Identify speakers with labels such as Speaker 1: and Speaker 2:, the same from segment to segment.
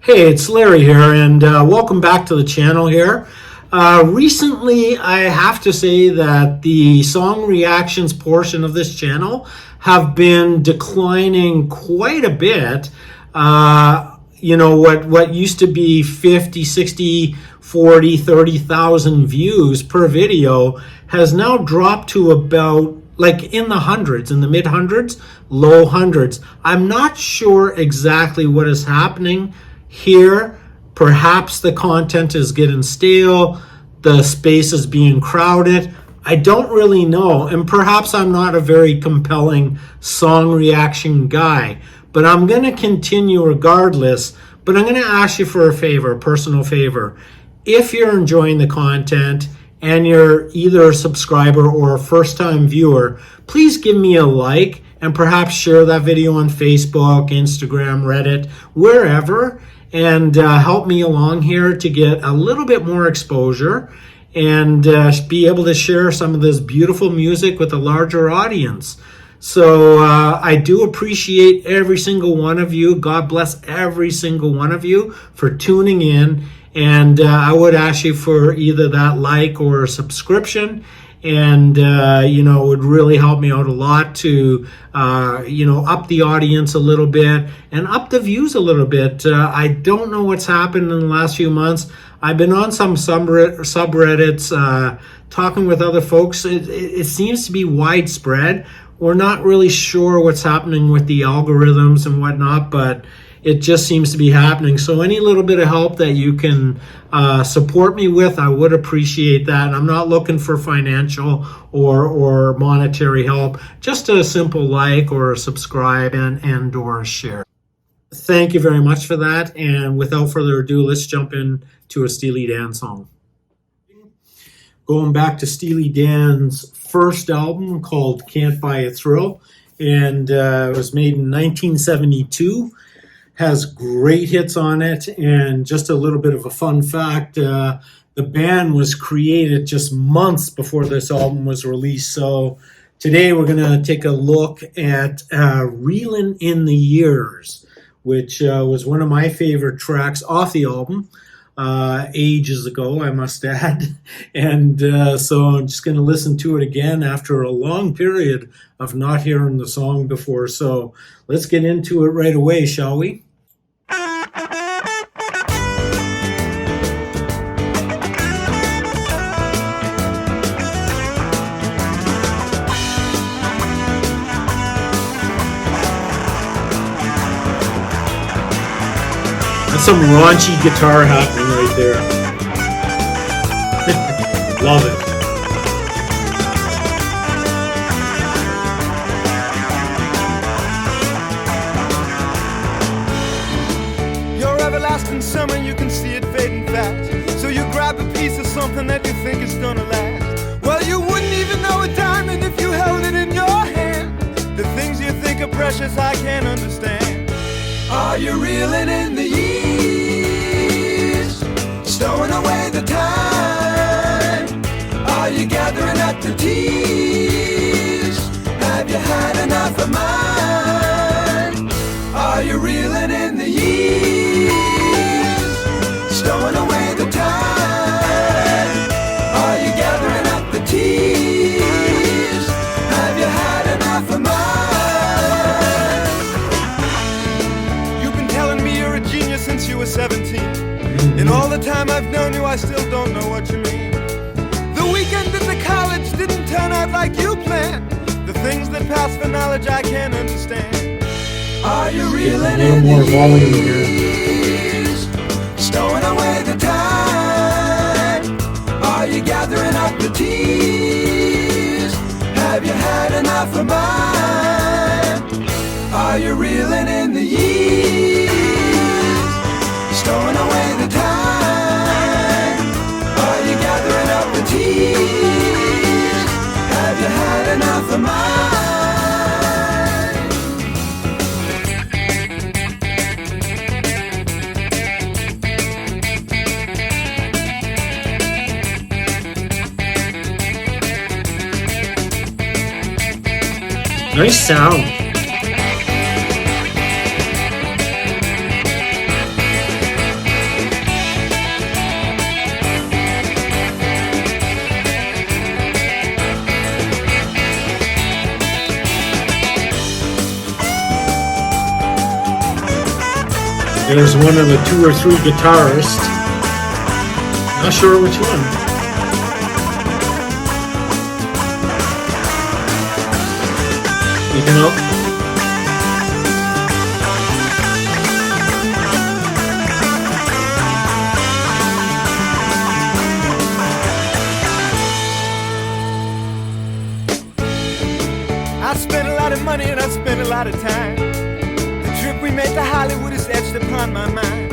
Speaker 1: Hey, it's Larry here, and welcome back to the channel here. Recently, I have to say that the song reactions portion of this channel have been declining quite a bit. What used to be 50, 60, 40, 30,000 views per video has now dropped to about like in the hundreds, in the mid hundreds, low hundreds. I'm not sure exactly what is happening here. Perhaps the content is getting stale, the space is being crowded. I don't really know, and perhaps I'm not a very compelling song reaction guy, but I'm going to continue regardless. But I'm going to ask you for a favor, a personal favor. If you're enjoying the content and you're either a subscriber or a first-time viewer, please give me a like and perhaps share that video on Facebook, Instagram, Reddit, wherever, and help me along here to get a little bit more exposure and be able to share some of this beautiful music with a larger audience. So I do appreciate every single one of you. God bless every single one of you for tuning in. And I would ask you for either that like or a subscription. And, it would really help me out a lot to, up the audience a little bit and up the views a little bit. I don't know what's happened in the last few months. I've been on some subreddits talking with other folks. It seems to be widespread. We're not really sure what's happening with the algorithms and whatnot, but it just seems to be happening. So any little bit of help that you can support me with, I would appreciate that. I'm not looking for financial or monetary help, just a simple like or a subscribe and or a share. Thank you very much for that. And without further ado, let's jump into a Steely Dan song. Going back to Steely Dan's first album called Can't Buy a Thrill, and it was made in 1972. Has great hits on it. And just a little bit of a fun fact, the band was created just months before this album was released. So today we're going to take a look at Reelin In The Years, which was one of my favorite tracks off the album ages ago, I must add. And so I'm just going to listen to it again after a long period of not hearing the song before. So let's get into it right away, shall we? That's some raunchy guitar happening right there. Love it.
Speaker 2: Your everlasting summer, you can see it fading fast. So you grab a piece of something that you think is gonna last. Well, you wouldn't even know a diamond if you held it in your hand. The things you think are precious, I can't understand. Are you reeling in the years, stowing away the time? Are you gathering up the tears? Have you had enough of mine? Are you reeling in the years, stowing away the time? Are you gathering up the tears? Have you had enough of mine? Since you were 17, and all the time I've known you, I still don't know what you mean. The weekend in the college didn't turn out like you planned. The things that pass for knowledge I can't understand. Are you reeling in the years, stowing away the time? Are you gathering up the tears? Have you had enough of mine? Are you reeling in the years, stowing away the time? Are you gathering up the tears? Have you had enough of mine?
Speaker 1: Nice sound. There's one of the 2 or 3 guitarists. Not sure which one. You know.
Speaker 2: I spent a lot of money and I spent a lot of time. The trip we made to Hollywood is etched upon my mind.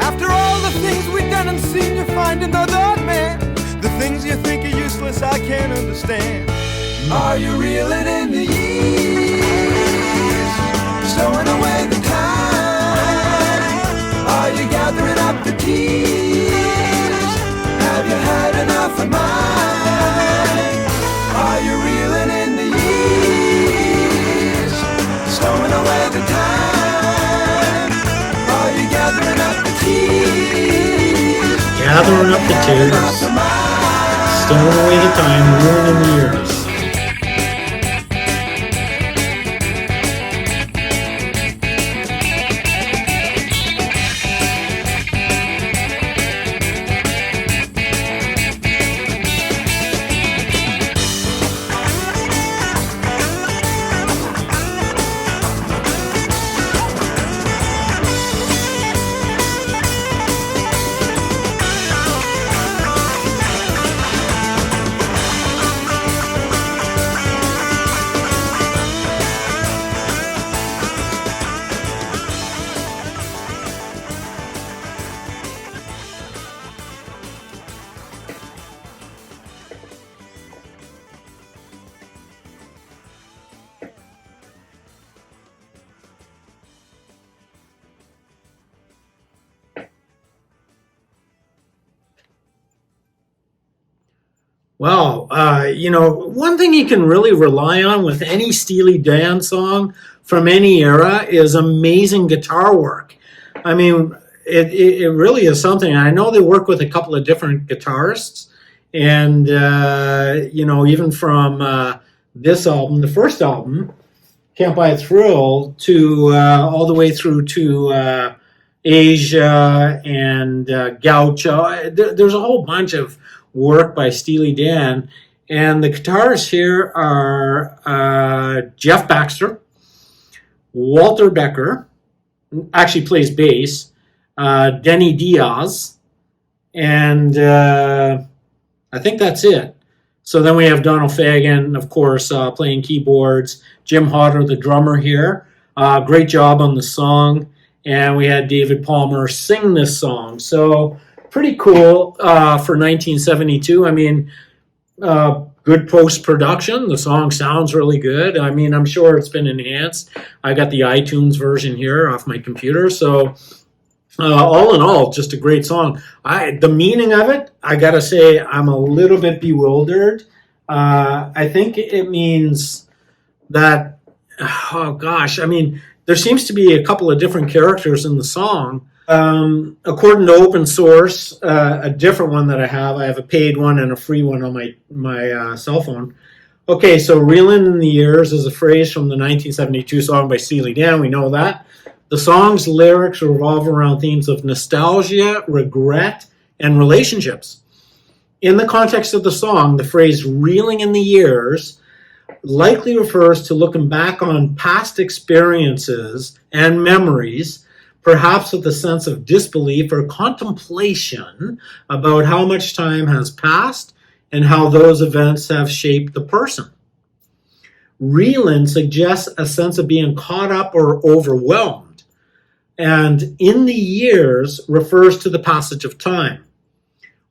Speaker 2: After all the things we've done and seen, you find another man. The things you think are useless, I can't understand. Are you reeling in the years, stowing away the time? Are you gathering up the tears? Have you had enough of mine? Are you reeling in the years, stowing away the time? Are you gathering up the tears?
Speaker 1: Gathering up the tears, stowing away the time, reeling in the years. Well, one thing you can really rely on with any Steely Dan song from any era is amazing guitar work. I mean, it really is something. I know they work with a couple of different guitarists, and even from this album, the first album, Can't Buy a Thrill, to all the way through to Asia and Gaucho. There's a whole bunch of work by Steely Dan, and the guitarists here are Jeff Baxter, Walter Becker, actually plays bass, Denny Diaz, and I think that's it. So then we have Donald Fagen, of course, playing keyboards, Jim Hodder, the drummer here. Great job on the song, and we had David Palmer sing this song. So pretty cool for 1972. I mean, good post-production. The song sounds really good. I mean, I'm sure it's been enhanced. I got the iTunes version here off my computer. So all in all, just a great song. The meaning of it, I got to say, I'm a little bit bewildered. I think it means that, oh gosh, I mean, there seems to be a couple of different characters in the song. According to open source, a different one that I have a paid one and a free one on my cell phone. Okay, so Reelin In The Years is a phrase from the 1972 song by Steely Dan. We know that. The song's lyrics revolve around themes of nostalgia, regret, and relationships. In the context of the song, the phrase reeling in the years likely refers to looking back on past experiences and memories, perhaps with a sense of disbelief or contemplation about how much time has passed and how those events have shaped the person. Reelin suggests a sense of being caught up or overwhelmed, and in the years refers to the passage of time.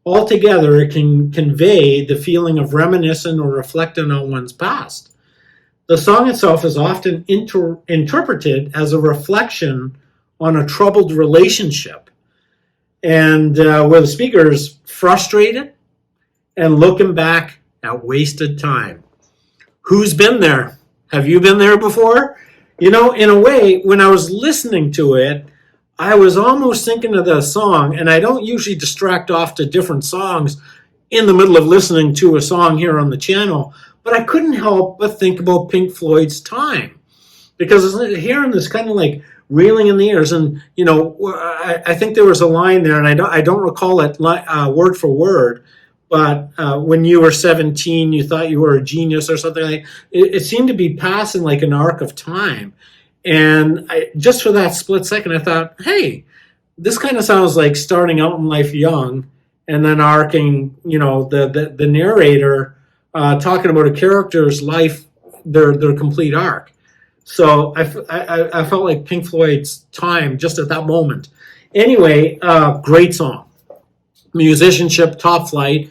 Speaker 1: Altogether, it can convey the feeling of reminiscing or reflecting on one's past. The song itself is often interpreted as a reflection on a troubled relationship, and where the speaker is frustrated and looking back at wasted time. Who's been there? Have you been there before? You know, in a way, when I was listening to it, I was almost thinking of the song, and I don't usually distract off to different songs in the middle of listening to a song here on the channel, but I couldn't help but think about Pink Floyd's Time, because hearing this kind of like Reeling in the Years. And, I think there was a line there, and I don't recall it word for word, but when you were 17, you thought you were a genius or something like that. It seemed to be passing like an arc of time. And just for that split second, I thought, hey, this kind of sounds like starting out in life young and then arcing, the narrator talking about a character's life, their complete arc. So I felt like Pink Floyd's time just at that moment. Anyway, great song. Musicianship, top flight.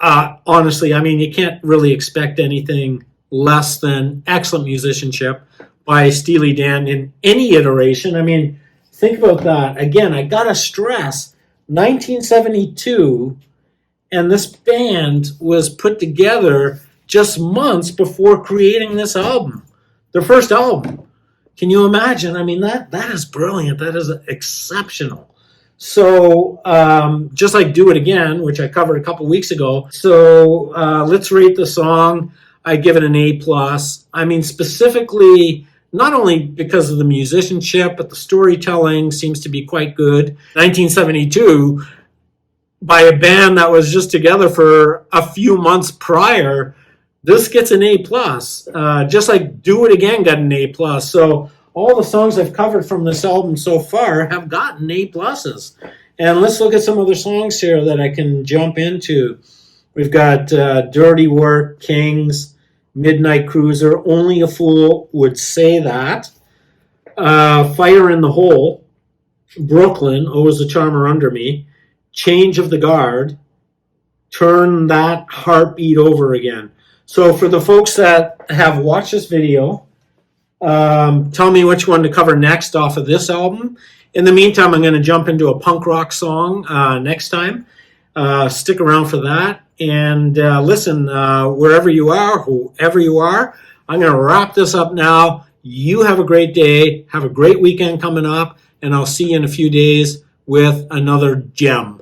Speaker 1: Honestly, I mean, you can't really expect anything less than excellent musicianship by Steely Dan in any iteration. I mean, think about that. Again, I gotta stress, 1972, and this band was put together just months before creating this album, their first album. Can you imagine? I mean, that is brilliant. That is exceptional. So, just like Do It Again, which I covered a couple weeks ago. So, let's rate the song. I give it an A+. I mean, specifically, not only because of the musicianship, but the storytelling seems to be quite good. 1972, by a band that was just together for a few months prior, this gets an A+. Just like Do It Again got an A+. So all the songs I've covered from this album so far have gotten A+. And let's look at some other songs here that I can jump into. We've got Dirty Work, Kings, Midnight Cruiser, Only a Fool Would Say That, Fire in the Hole, Brooklyn, Oh Is the Charmer Under Me, Change of the Guard, Turn That Heartbeat Over Again. So for the folks that have watched this video, tell me which one to cover next off of this album. In the meantime, I'm going to jump into a punk rock song next time. Stick around for that. And listen, wherever you are, whoever you are, I'm going to wrap this up now. You have a great day. Have a great weekend coming up. And I'll see you in a few days with another gem.